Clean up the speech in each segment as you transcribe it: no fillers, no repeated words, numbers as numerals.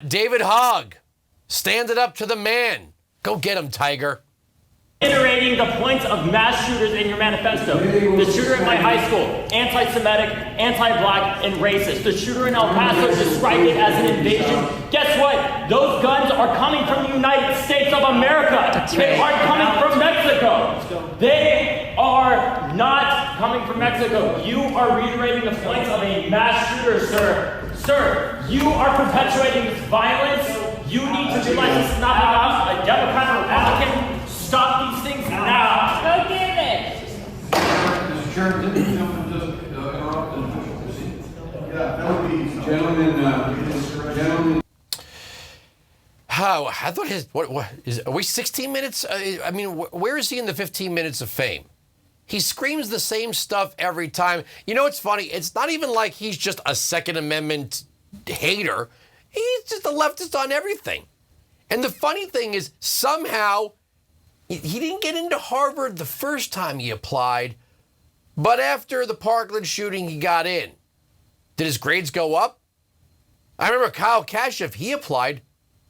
David Hogg, stand it up to the man. Go get him, Tiger. Iterating the points of mass shooters in your manifesto. The shooter at my high school, anti-Semitic, anti-black, and racist. The shooter in El Paso described it as an invasion. Guess what? Those guns are coming from the United States of America. They aren't coming from Mexico. They are not coming from Mexico. You are reiterating the points of a mass shooter, sir. Sir, you are perpetuating this violence. You need to realize this is not about a Democrat or Republican. Stop these things now. Go get it. Mr. Chairman, didn't you just interrupt the official proceeding? Yeah, that would be gentlemen. How? I thought his what is? Are we 16 minutes? I mean, where is he in the 15 minutes of fame? He screams the same stuff every time. You know what's funny? It's not even like he's just a Second Amendment hater. He's just a leftist on everything. And the funny thing is, somehow, he didn't get into Harvard the first time he applied, but after the Parkland shooting, he got in. Did his grades go up? I remember Kyle Kashev, he applied.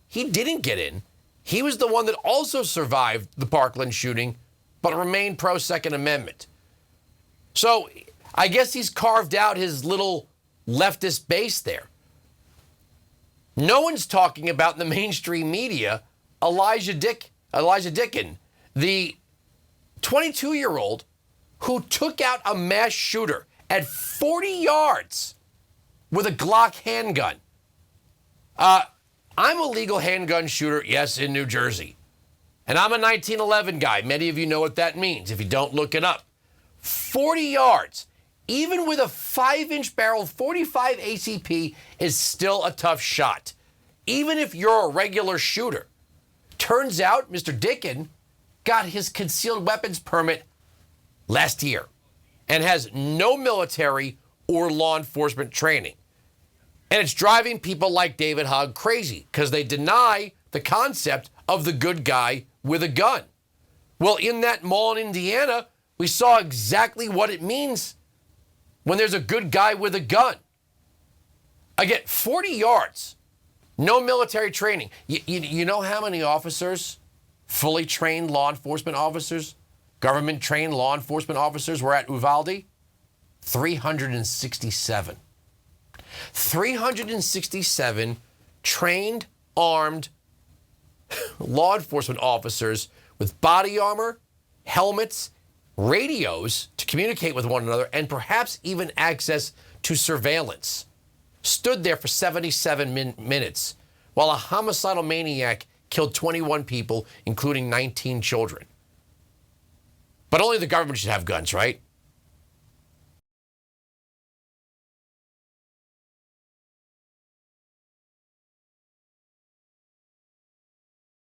He didn't get in. He was the one that also survived the Parkland shooting, but remained pro-Second Amendment. So I guess he's carved out his little leftist base there. No one's talking about in the mainstream media Elijah Dickin, the 22-year-old who took out a mass shooter at 40 yards with a Glock handgun. I'm a legal handgun shooter, yes, in New Jersey. And I'm a 1911 guy. Many of you know what that means if you don't look it up. 40 yards, even with a 5-inch barrel, 45 ACP is still a tough shot, even if you're a regular shooter. Turns out Mr. Dickin got his concealed weapons permit last year and has no military or law enforcement training. And it's driving people like David Hogg crazy because they deny the concept of the good guy with a gun. Well, in that mall in Indiana, we saw exactly what it means when there's a good guy with a gun. Again, 40 yards, no military training. You know how many officers, fully trained law enforcement officers, government-trained law enforcement officers were at Uvalde? 367. 367 trained, armed law enforcement officers with body armor, helmets, radios to communicate with one another, and perhaps even access to surveillance, stood there for 77 minutes while a homicidal maniac killed 21 people, including 19 children. But only the government should have guns, right?